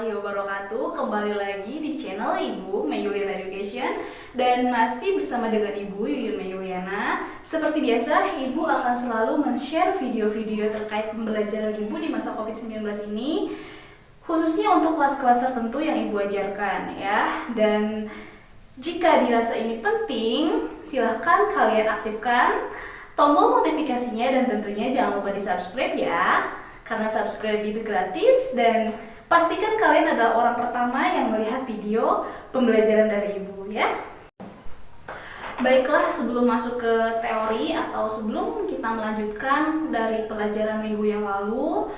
warahmatullahi wabarakatuh. Kembali lagi di channel Ibu Mayuliana Education dan masih bersama dengan Ibu Yuyun Mayuliana. Seperti biasa, Ibu akan selalu men-share video-video terkait pembelajaran Ibu di masa COVID-19 ini, khususnya untuk kelas-kelas tertentu yang Ibu ajarkan ya. Dan jika dirasa ini penting, silahkan kalian aktifkan tombol notifikasinya dan tentunya jangan lupa di-subscribe ya. Karena subscribe itu gratis dan pastikan kalian adalah orang pertama yang melihat video pembelajaran dari Ibu ya. Baiklah, sebelum masuk ke teori atau sebelum kita melanjutkan dari pelajaran minggu yang lalu,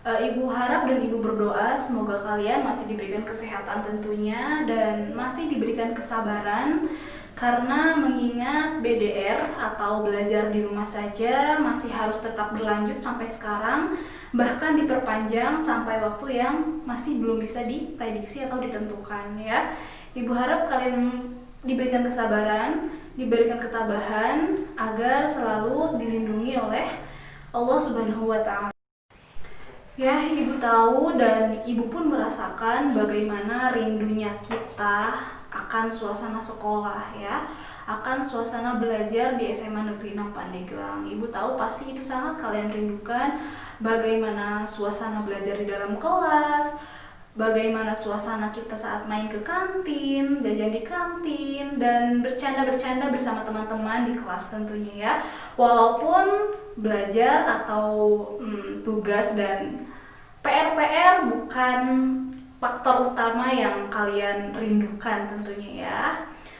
Ibu harap dan Ibu berdoa semoga kalian masih diberikan kesehatan tentunya dan masih diberikan kesabaran, karena mengingat BDR atau belajar di rumah saja masih harus tetap berlanjut sampai sekarang, bahkan diperpanjang sampai waktu yang masih belum bisa diprediksi atau ditentukan ya. Ibu harap kalian diberikan kesabaran, diberikan ketabahan agar selalu dilindungi oleh Allah Subhanahu wa Ta'ala. Ya, Ibu tahu dan Ibu pun merasakan bagaimana rindunya kita akan suasana sekolah ya, akan suasana belajar di SMA Negeri 6 Pandeglang. Ibu tahu pasti itu sangat kalian rindukan, bagaimana suasana belajar di dalam kelas, bagaimana suasana kita saat main ke kantin, jajan di kantin, dan bercanda-bercanda bersama teman-teman di kelas tentunya ya. Walaupun belajar atau tugas dan PR-PR bukan faktor utama yang kalian rindukan tentunya ya.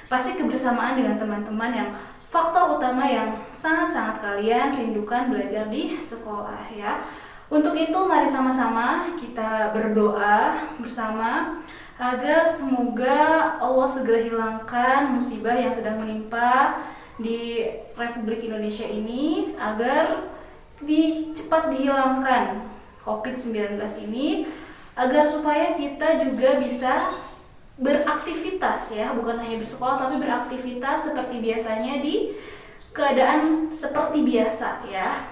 Pasti kebersamaan dengan teman-teman yang faktor utama yang sangat-sangat kalian rindukan belajar di sekolah ya. Untuk itu mari sama-sama kita berdoa bersama agar semoga Allah segera hilangkan musibah yang sedang menimpa di Republik Indonesia ini, agar cepat dihilangkan COVID-19 ini, agar supaya kita juga bisa beraktivitas ya, bukan hanya bersekolah tapi beraktivitas seperti biasanya di keadaan seperti biasa ya,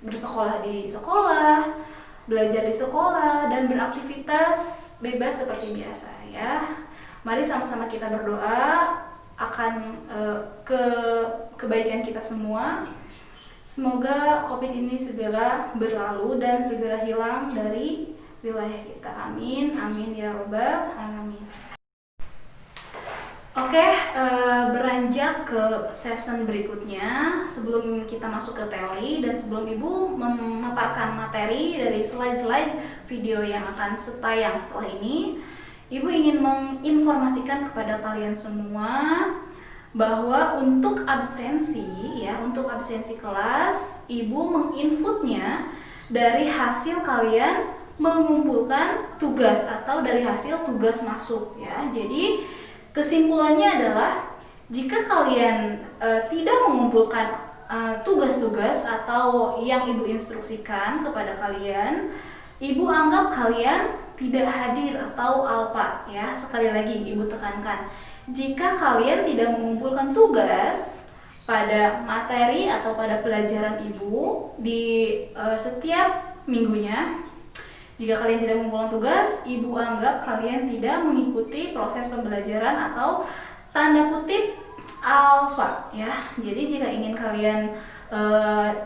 bersekolah di sekolah, belajar di sekolah, dan beraktivitas bebas seperti biasa ya. Mari sama-sama kita berdoa akan kebaikan kita semua. Semoga COVID ini segera berlalu dan segera hilang dari wilayah kita. Amin, amin ya robbal alamin. Oke, beranjak ke season berikutnya, sebelum kita masuk ke teori dan sebelum Ibu memaparkan materi dari slide-slide video yang akan tayang setelah ini, Ibu ingin menginformasikan kepada kalian semua bahwa untuk absensi ya, untuk absensi kelas, Ibu menginputnya dari hasil kalian mengumpulkan tugas atau dari hasil tugas masuk ya. Jadi kesimpulannya adalah jika kalian tidak mengumpulkan tugas-tugas atau yang Ibu instruksikan kepada kalian, Ibu anggap kalian tidak hadir atau alpa ya. Sekali lagi Ibu tekankan, jika kalian tidak mengumpulkan tugas pada materi atau pada pelajaran Ibu di setiap minggunya, jika kalian tidak mengumpulkan tugas, Ibu anggap kalian tidak mengikuti proses pembelajaran atau tanda kutip alfa ya. Jadi jika ingin kalian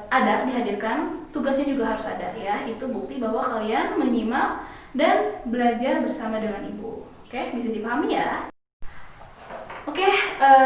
ada dihadirkan, tugasnya juga harus ada ya. Itu bukti bahwa kalian menyimak dan belajar bersama dengan Ibu. Oke, bisa dipahami ya? Oke,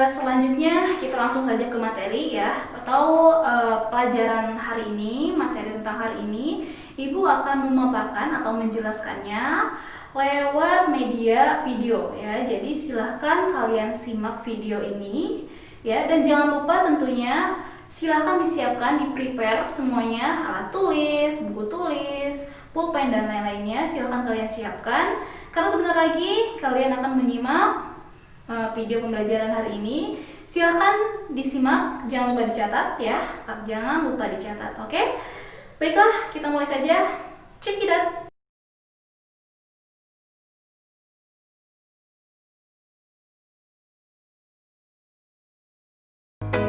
selanjutnya kita langsung saja ke materi ya, atau pelajaran hari ini, materi tentang hari ini. Ibu akan memaparkan atau menjelaskannya lewat media video ya. Jadi silahkan kalian simak video ini ya, dan jangan lupa tentunya silahkan disiapkan, di-prepare semuanya, alat tulis, buku tulis, pulpen dan lain-lainnya. Silahkan kalian siapkan, karena sebentar lagi kalian akan menyimak video pembelajaran hari ini. Silahkan disimak, jangan lupa dicatat ya, jangan lupa dicatat. Oke? Baiklah, kita mulai saja. Check it out.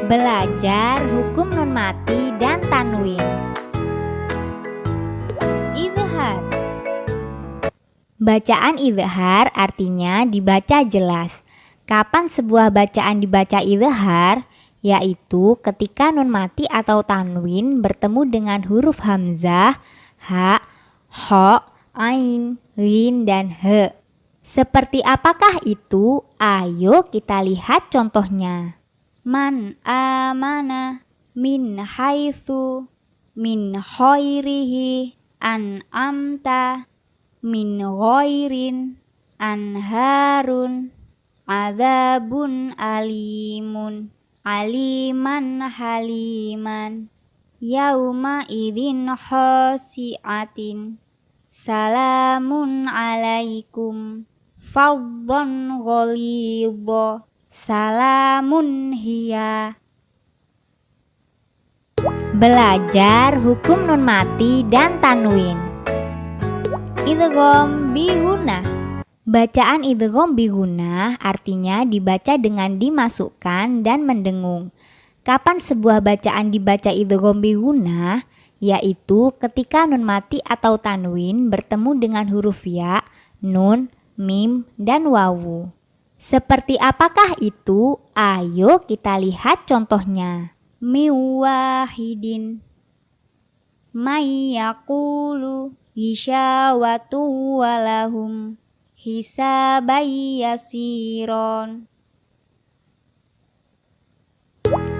Belajar hukum nun mati dan tanwin. Idhar. Bacaan izhar artinya dibaca jelas. Kapan sebuah bacaan dibaca izhar? Yaitu ketika nun mati atau tanwin bertemu dengan huruf hamzah, ha, ho, ain, rin, dan he. Seperti apakah itu? Ayo kita lihat contohnya. Man amana min haitsu min khairihi an'amta min ghairin anharun adzabun alimun aliman haliman yauma idzin khasi'atin salamun alaikum fadhon ghalidha salamun hiya. Belajar hukum nun mati dan tanwin. Idgham bigunah. Bacaan idgham bigunah artinya dibaca dengan dimasukkan dan mendengung. Kapan sebuah bacaan dibaca idgham bigunah? Yaitu ketika nun mati atau tanwin bertemu dengan huruf ya, nun, mim, dan wawu. Seperti apakah itu? Ayo kita lihat contohnya. Miwahidin mayyaqulu hisyawatu walahum hisabai yasiron.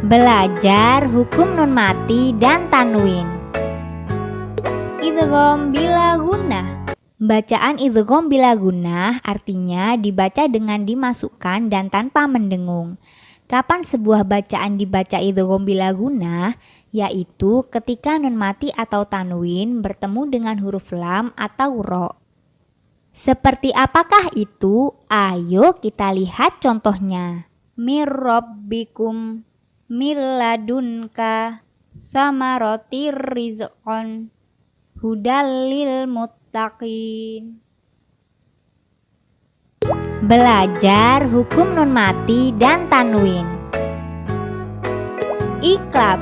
Belajar hukum nun mati dan tanwin. Idgham bila gunnah. Bacaan idgham bila gunnah artinya dibaca dengan dimasukkan dan tanpa mendengung. Kapan sebuah bacaan dibaca idgham bila gunnah? Yaitu ketika nun mati atau tanwin bertemu dengan huruf lam atau ro. Seperti apakah itu? Ayo kita lihat contohnya. Mir rabbikum min ladunka thamaratir rizqan hudal lil muttaqin. Belajar hukum nun mati dan tanwin. Iklab.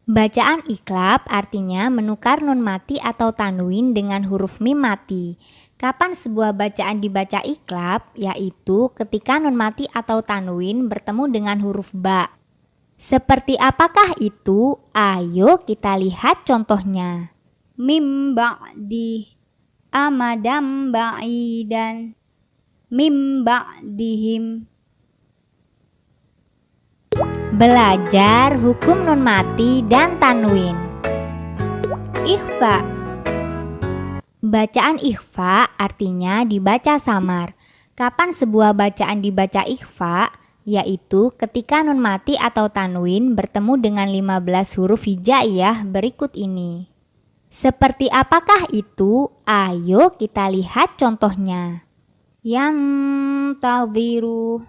Bacaan iklab artinya menukar nun mati atau tanwin dengan huruf mim mati. Kapan sebuah bacaan dibaca iklab? Yaitu ketika nun mati atau tanwin bertemu dengan huruf ba. Seperti apakah itu? Ayo kita lihat contohnya. Mim ba'di amadam ba'idan mim ba'dihim. Belajar hukum nun mati dan tanwin. Ikhfa. Bacaan ikhfa artinya dibaca samar. Kapan sebuah bacaan dibaca ikhfa? Yaitu ketika nun mati atau tanwin bertemu dengan 15 huruf hijaiyah berikut ini. Seperti apakah itu? Ayo kita lihat contohnya. Yang tadhiru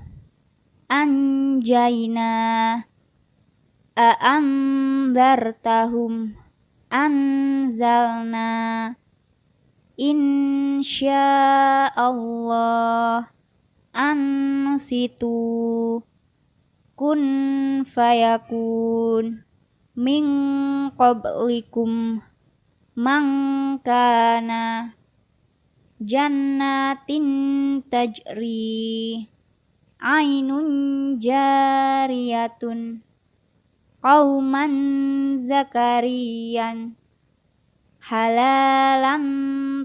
anjaina a'anzartahum anzalna insyaallah ansitu kun fayakun min qablikum mangkana jannatin tajri ainun jariyatun qauman zakariyan halalan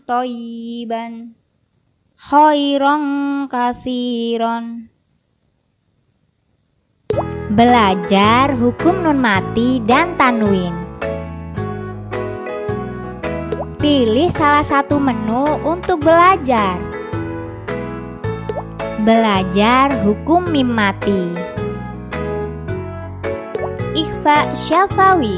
thayyiban khairan katsiran. Belajar hukum nun mati dan tanwin. Pilih salah satu menu untuk belajar. Belajar hukum mim mati. Ikhfa syafawi.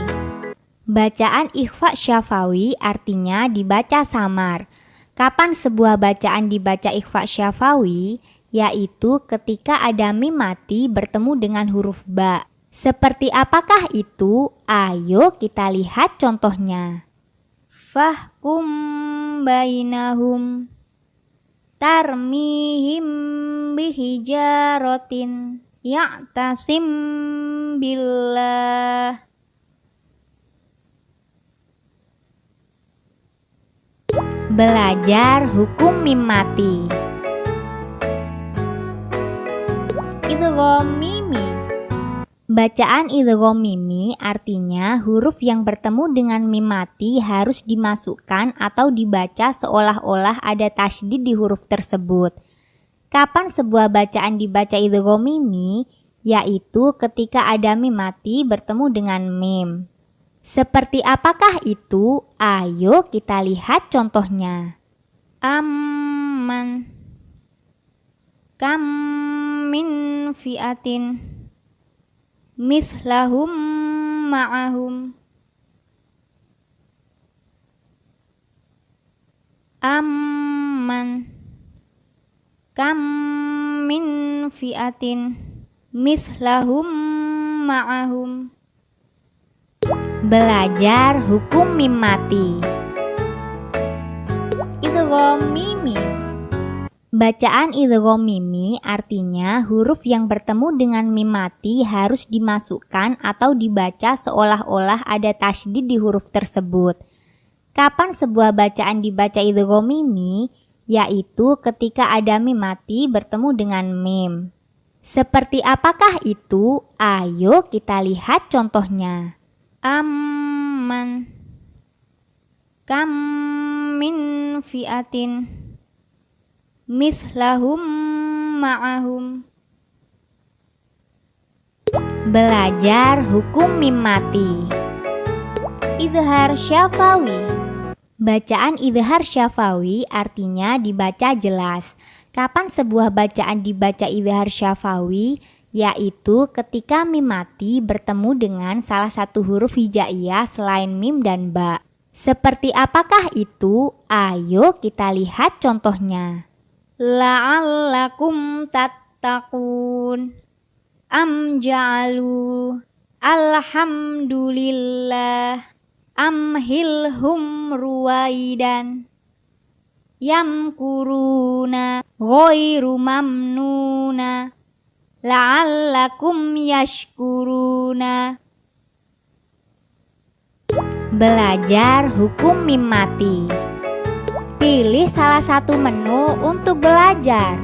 Bacaan ikhfa syafawi artinya dibaca samar. Kapan sebuah bacaan dibaca ikhfa syafawi? Yaitu ketika ada mim mati bertemu dengan huruf ba. Seperti apakah itu? Ayo kita lihat contohnya. Fahkum bainahum tarmihim bihijaratin ya'tasim billah. Belajar hukum mim mati. Idgham mimi. Bacaan idgham mimi artinya huruf yang bertemu dengan mim mati harus dimasukkan atau dibaca seolah-olah ada tasydid di huruf tersebut. Kapan sebuah bacaan dibaca idgham mimi? Yaitu ketika ada mim mati bertemu dengan mim. Seperti apakah itu? Ayo kita lihat contohnya. Amman. Kam min fi'atin mithlahum ma'ahum. Amman. Kam min fi'atin mithlahum ma'ahum. Belajar hukum mim mati. Idgham mimi. Bacaan idgham mimi artinya huruf yang bertemu dengan mim mati harus dimasukkan atau dibaca seolah-olah ada tasydid di huruf tersebut. Kapan sebuah bacaan dibaca idgham mimi? Yaitu ketika ada mim mati bertemu dengan mim. Seperti apakah itu? Ayo kita lihat contohnya. Amman. Kam min fi'atin mithlahum ma'ahum. Belajar hukum mim mati. Idhar syafawi. Bacaan idhar syafawi artinya dibaca jelas. Kapan sebuah bacaan dibaca idhar syafawi? Yaitu ketika mim mati bertemu dengan salah satu huruf hijaiyah selain mim dan ba. Seperti apakah itu? Ayo kita lihat contohnya. La'allakum tattaqun. Am ja'alu alhamdulillah amhilhum ruwaidan. Yamkuruna ghairu mamnuna. La'allakum yashkuruna. Belajar hukum mim mati. Pilih salah satu menu untuk belajar.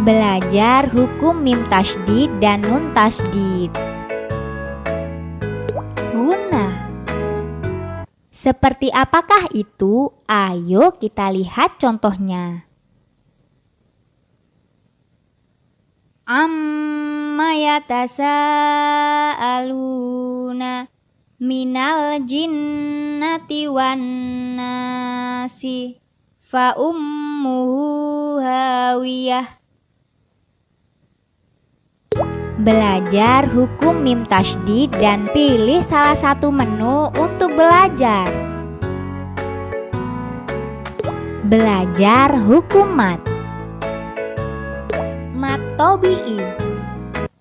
Belajar hukum mim tasydid dan nun tasydid. Gunnah. Seperti apakah itu? Ayo kita lihat contohnya. Amma yatasaaluna minal jinnati wan nasi fa ummuhu hawiyah. Belajar hukum mim tasydid dan pilih salah satu menu untuk belajar. Belajar hukum mat. Mat tobi'i.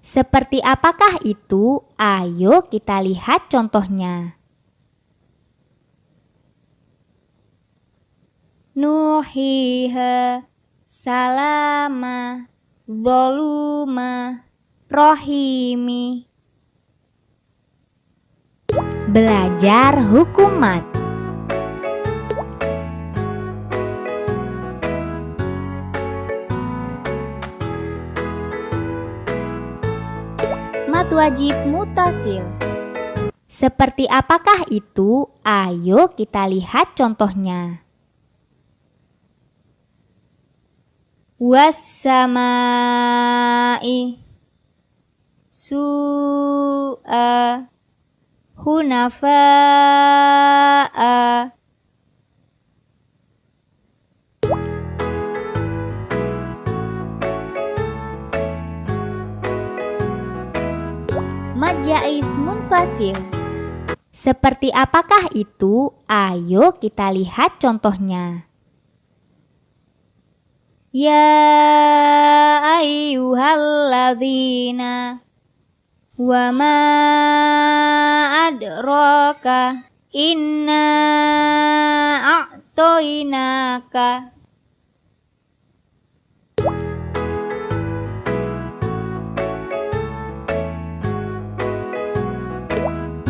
Seperti apakah itu? Ayo kita lihat contohnya. Nuhiha salama zoluma rohimi. Belajar hukum mat. Mat wajib mutasil. Seperti apakah itu? Ayo kita lihat contohnya. Was-samai su'a hunafa'a. Mad jaiz munfasil. Seperti apakah itu? Ayo kita lihat contohnya. Ya ayyuhalladzina wa ma adraka inna a'toinaka.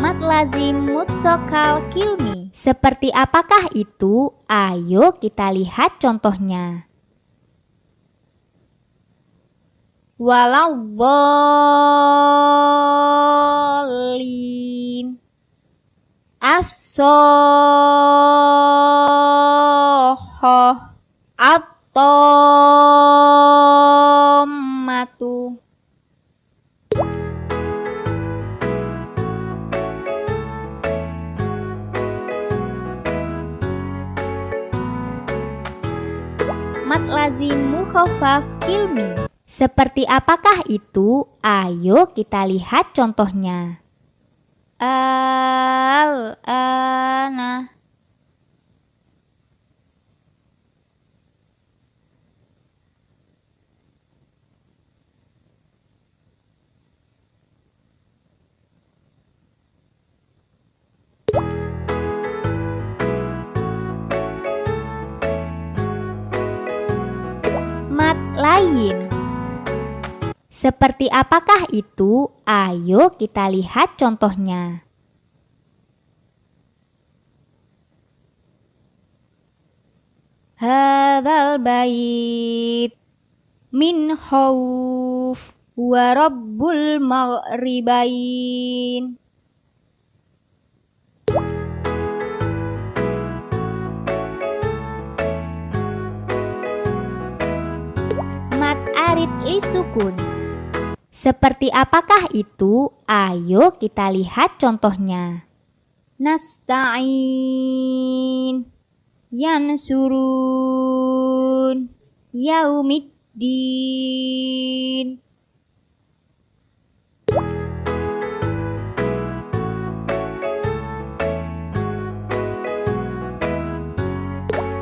Mat lazim mutsokal kilmi. Seperti apakah itu? Ayo kita lihat contohnya. Waladdallin. As-sohhoh. At-tommatu. Mat lazim mukhaffaf kilmi. Seperti apakah itu? Ayo kita lihat contohnya. Al-ana. Mat lain. Seperti apakah itu? Ayo kita lihat contohnya. Hadzal bait min khauf wa rabbul maghribain. Mat arid li sukun. Seperti apakah itu? Ayo kita lihat contohnya. Nasta'in, yansurun, yaumiddin.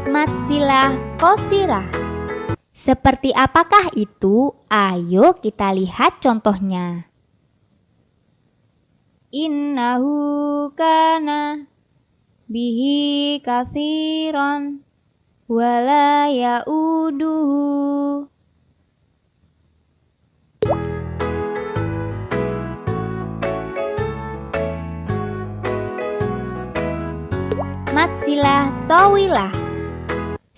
Mat silah qosirah. Seperti apakah itu? Ayo kita lihat contohnya. Innahu kana bihi katsiran wala yauduhu. Mat silah tawilah.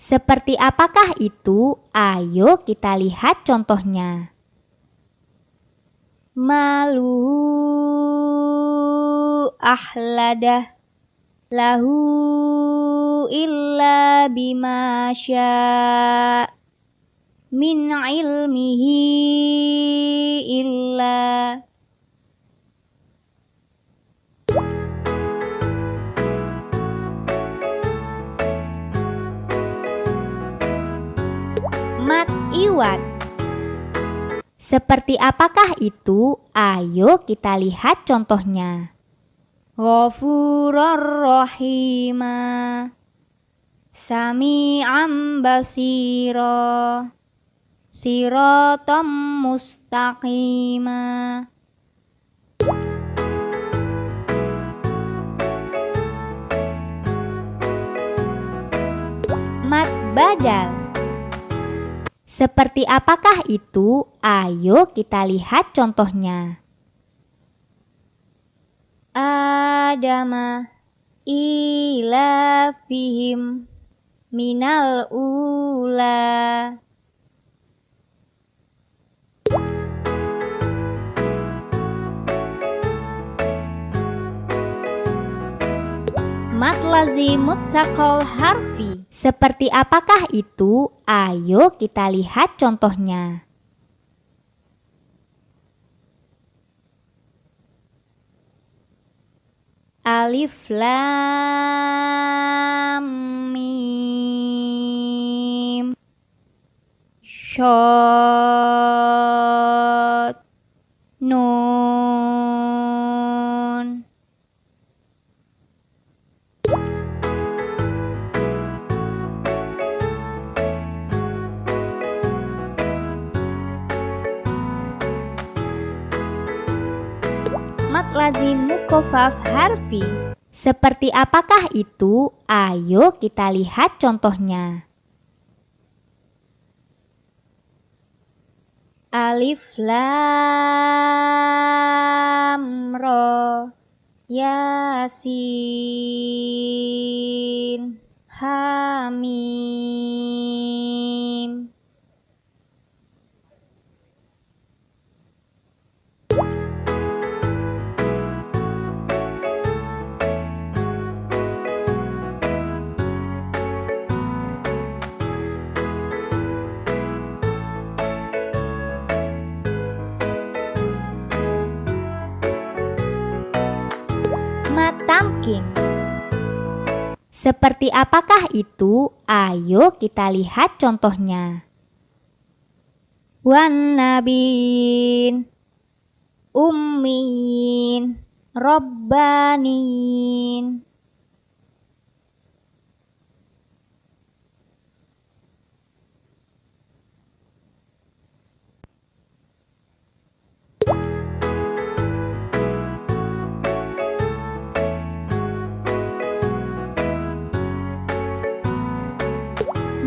Seperti apakah itu? Ayo kita lihat contohnya. Maluhu ahladah lahu illa bima syaa min ilmihi illa. Mat iwat. Seperti apakah itu? Ayo kita lihat contohnya. Ghafurur rahima, sami'an basira, siratam mustaqima. Mat badal. Seperti apakah itu? Ayo kita lihat contohnya. Adama ila fihim minal ula. Mat lazim mutsaqal harfi. Seperti apakah itu? Ayo kita lihat contohnya. Alif lam mim shad nun. Mat lazim mukhaffaf harfi. Seperti apakah itu? Ayo kita lihat contohnya. Alif lam ra Yasin. Hamim. Matamkin. Seperti apakah itu? Ayo kita lihat contohnya. Wan nabiin, ummiin, robbaniin.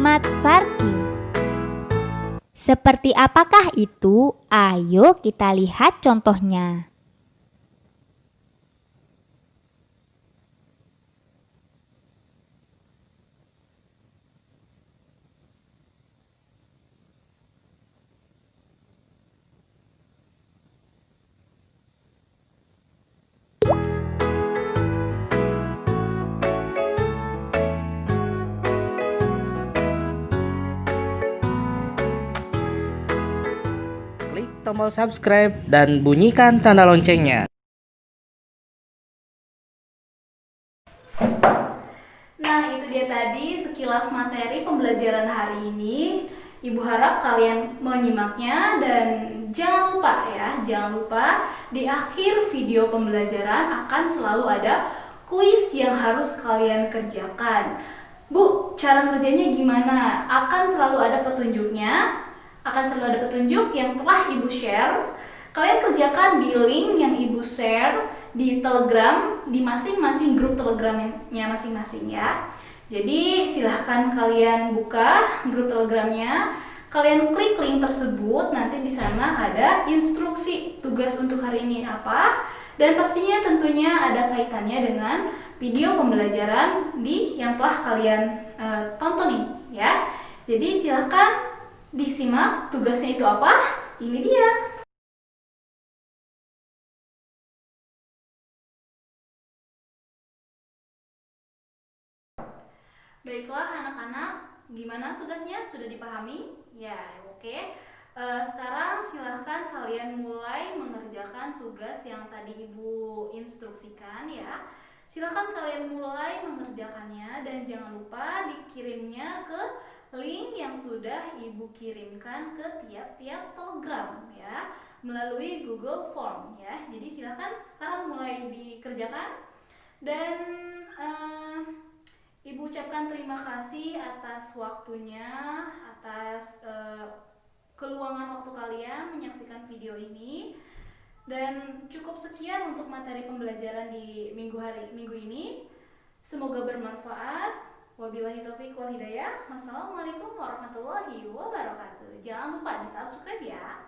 Matfarki. Seperti apakah itu? Ayo kita lihat contohnya. Klik tombol subscribe dan bunyikan tanda loncengnya. Nah, itu dia tadi sekilas materi pembelajaran hari ini. Ibu harap kalian menyimaknya dan jangan lupa di akhir video pembelajaran akan selalu ada kuis yang harus kalian kerjakan. Bu, cara kerjanya gimana? Akan selalu ada petunjuknya. Yang telah Ibu share. Kalian kerjakan di link yang Ibu share di Telegram, di masing-masing grup Telegramnya masing-masing ya. Jadi silahkan kalian buka grup Telegramnya, kalian klik link tersebut, nanti di sana ada instruksi tugas untuk hari ini apa, dan pastinya tentunya ada kaitannya dengan video pembelajaran yang telah kalian tonton ini ya. Jadi silahkan disimak tugasnya itu apa, ini dia. Baiklah anak-anak, gimana tugasnya? Sudah dipahami? Ya, oke. Sekarang silahkan kalian mulai mengerjakan tugas yang tadi Ibu instruksikan ya. Silahkan kalian mulai mengerjakannya dan jangan lupa dikirimnya ke link yang sudah Ibu kirimkan ke tiap-tiap Telegram ya, melalui Google Form ya. Jadi silahkan sekarang mulai dikerjakan dan Ibu ucapkan terima kasih atas waktunya, atas keluangan waktu kalian menyaksikan video ini. Dan cukup sekian untuk materi pembelajaran di minggu ini. Semoga bermanfaat. Wabillahi taufiq wal hidayah. Wassalamualaikum warahmatullahi wabarakatuh. Jangan lupa di subscribe ya.